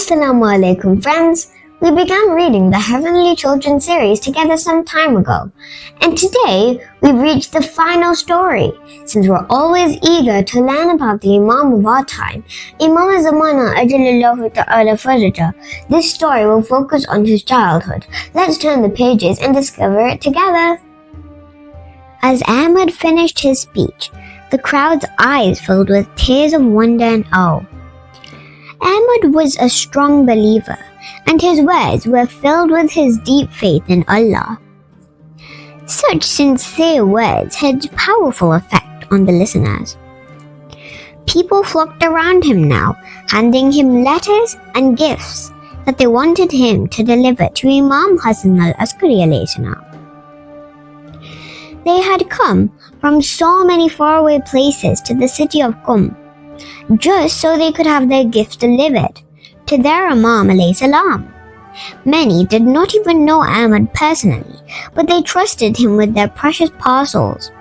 Assalamu alaikum friends. We began reading the Heavenly Children series together some time ago, and today we've reached the final story. Since we're always eager to learn about the Imam of our time, Imam Zamana Ajalallahu Ta'ala Faraja, this story will focus on his childhood. Let's turn the pages and discover it together. As Ahmad finished his speech, the crowd's eyes filled with tears of wonder and awe. Ahmad was a strong believer, and his words were filled with his deep faith in Allah. Such sincere words had powerful effect on the listeners. People flocked around him now, handing him letters and gifts that they wanted him to deliver to Imam Hassan al-Askari alayhi salam. They had come from so many faraway places to the city of Qum, just so they could have their gifts delivered to their Imam alayhi salam. Many did not even know Ahmad personally, but they trusted him with their precious parcels.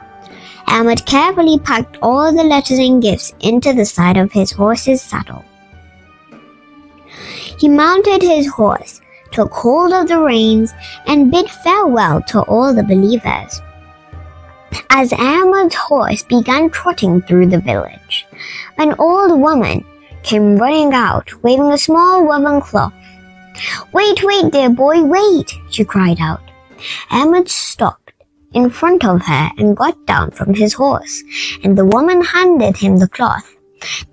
Ahmad carefully packed all the letters and gifts into the side of his horse's saddle. He mounted his horse, took hold of the reins, and bid farewell to all the believers. As Ahmad's horse began trotting through the village, an old woman came running out, waving a small woven cloth. "Wait, dear boy, wait!" she cried out. Ahmad stopped in front of her and got down from his horse, and the woman handed him the cloth.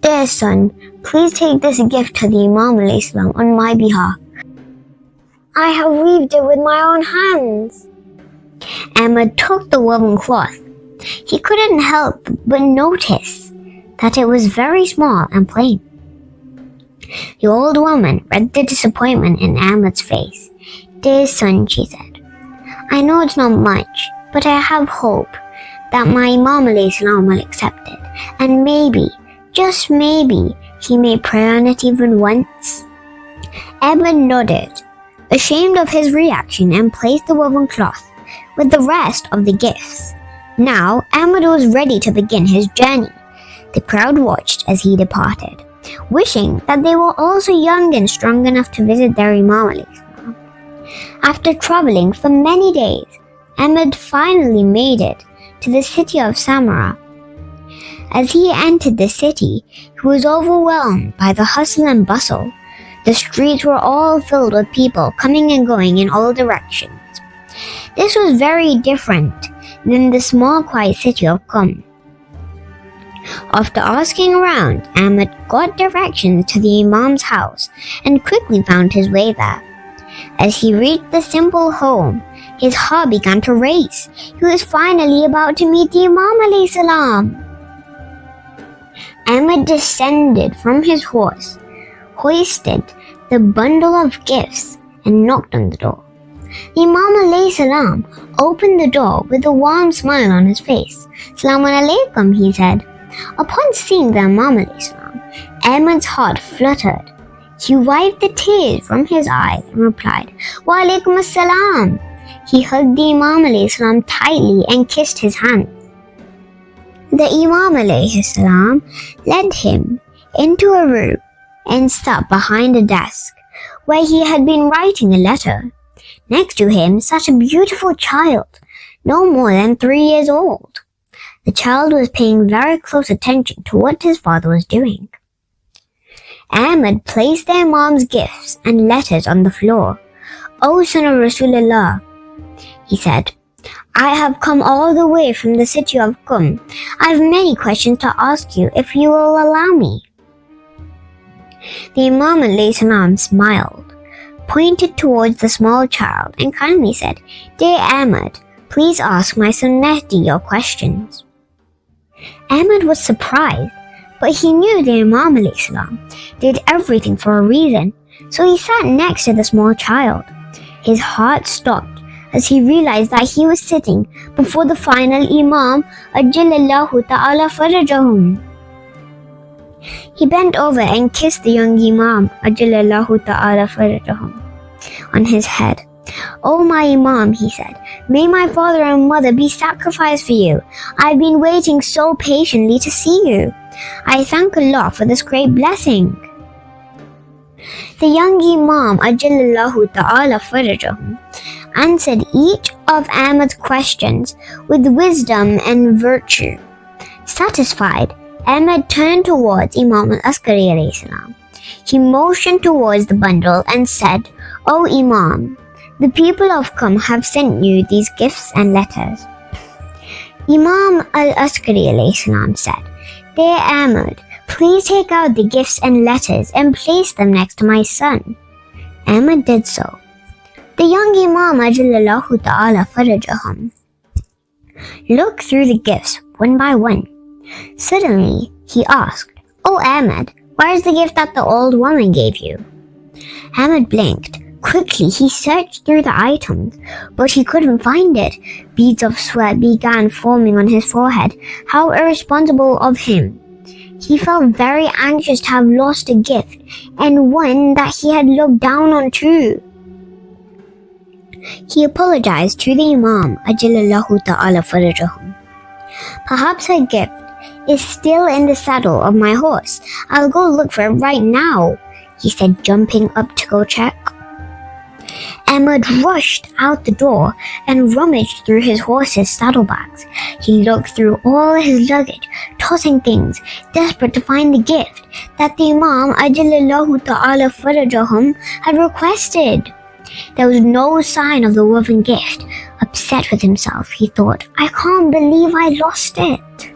"Dear son, please take this gift to the Imam alayhi salam on my behalf. I have weaved it with my own hands." Ahmad took the woven cloth. He couldn't help but notice that it was very small and plain. The old woman read the disappointment in Ahmad's face. "Dear son," she said, "I know it's not much, but I have hope that my Imam alayhi salam will accept it, and maybe, just maybe, he may pray on it even once." Ahmad nodded, ashamed of his reaction, and placed the woven cloth with the rest of the gifts. Now Ahmad was ready to begin his journey. The crowd watched as he departed, wishing that they were also young and strong enough to visit their Imam alayhi salam. After traveling for many days, Ahmad finally made it to the city of Samarra. As he entered the city, he was overwhelmed by the hustle and bustle. The streets were all filled with people coming and going in all directions. This was very different than the small quiet city of Qum. After asking around, Ahmad got directions to the Imam's house and quickly found his way there. As he reached the simple home, his heart began to race. He was finally about to meet the Imam alayhi salam. Ahmad descended from his horse, hoisted the bundle of gifts, and knocked on the door. The Imam alayhi salam opened the door with a warm smile on his face. "Salamun alaikum," he said. Upon seeing the Imam alayhi salam, Ahmad's heart fluttered. He wiped the tears from his eyes and replied, "Wa alaikum assalam." He hugged the Imam alayhi salam tightly and kissed his hand. The Imam alayhi salam led him into a room and sat behind a desk where he had been writing a letter. Next to him sat a beautiful child, no more than 3 years old. The child was paying very close attention to what his father was doing. Ahmad placed the Imam's gifts and letters on the floor. "O son of Rasulullah," he said, "I have come all the way from the city of Qum. I have many questions to ask you if you will allow me." The Imam alayhi salam smiled, pointed towards the small child, and kindly said, "Dear Ahmad, please ask my son Mahdi your questions." Ahmad was surprised, but he knew the Imam alayhi salam did everything for a reason, so he sat next to the small child. His heart stopped as he realized that he was sitting before the final Imam Ajalallahu Ta'ala Farajahum. He bent over and kissed the young Imam Ajalallahu Ta'ala Farajahum on his head. "Oh my Imam," he said, "may my father and mother be sacrificed for you. I've been waiting so patiently to see you. I thank Allah for this great blessing." The young Imam Ajallallahu Ta'ala Farajahu answered each of Ahmad's questions with wisdom and virtue. Satisfied, Ahmad turned towards Imam al-Askari alayhi salam. He motioned towards the bundle and said, "O Imam, the people of Qum have sent you these gifts and letters." Imam al-Askari alayhi salam said, "Dear Ahmad, please take out the gifts and letters and place them next to my son." Ahmad did so. The young Imam Ajallallahu Ta'ala Farajahum looked through the gifts one by one. Suddenly, he asked, "O Ahmad, where is the gift that the old woman gave you?" Ahmad blinked. Quickly, he searched through the items, but he couldn't find it. Beads of sweat began forming on his forehead. How irresponsible of him. He felt very anxious to have lost a gift, and one that he had looked down on too. He apologized to the Imam Ajallallahu Ta'ala Farajahum. "Perhaps a gift is still in the saddle of my horse. I'll go look for it right now," he said, jumping up to go check. Ahmad rushed out the door and rummaged through his horse's saddlebags. He looked through all his luggage, tossing things, desperate to find the gift that the Imam Ajallallahu Ta'ala Farajahum had requested. There was no sign of the woven gift. Upset with himself, he thought, "I can't believe I lost it."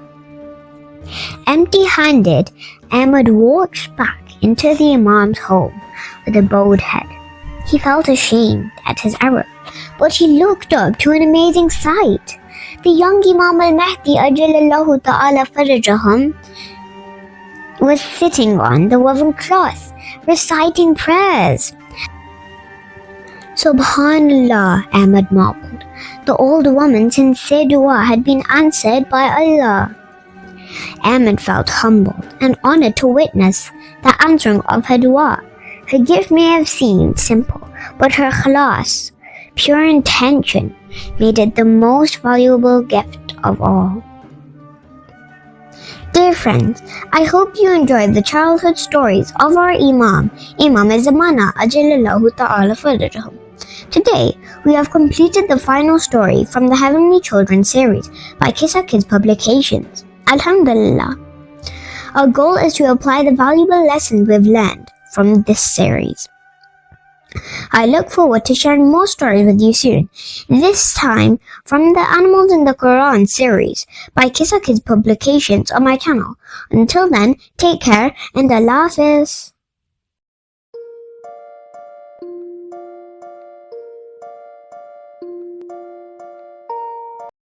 Empty-handed, Ahmad walked back into the Imam's home with a bowed head. He felt ashamed at his error, but he looked up to an amazing sight. The young Imam al-Mahdi Ajallallahu Ta'ala Farajahum was sitting on the woven cloth, reciting prayers. "Subhanallah," Ahmad marveled. The old woman's sincere dua had been answered by Allah. Ahmad felt humbled and honored to witness the answering of her dua. Her gift may have seemed simple, but her ikhlas, pure intention, made it the most valuable gift of all. Dear friends, I hope you enjoyed the childhood stories of our Imam Zamana Ajallallahu Ta'ala Farajahum. Today, we have completed the final story from the Heavenly Children series by Kisa Kids Publications. Alhamdulillah. Our goal is to apply the valuable lessons we've learned from this series. I look forward to sharing more stories with you soon, this time from the Animals in the Quran series by Kisa Kids Publications on my channel. Until then, take care and Allah Hafiz.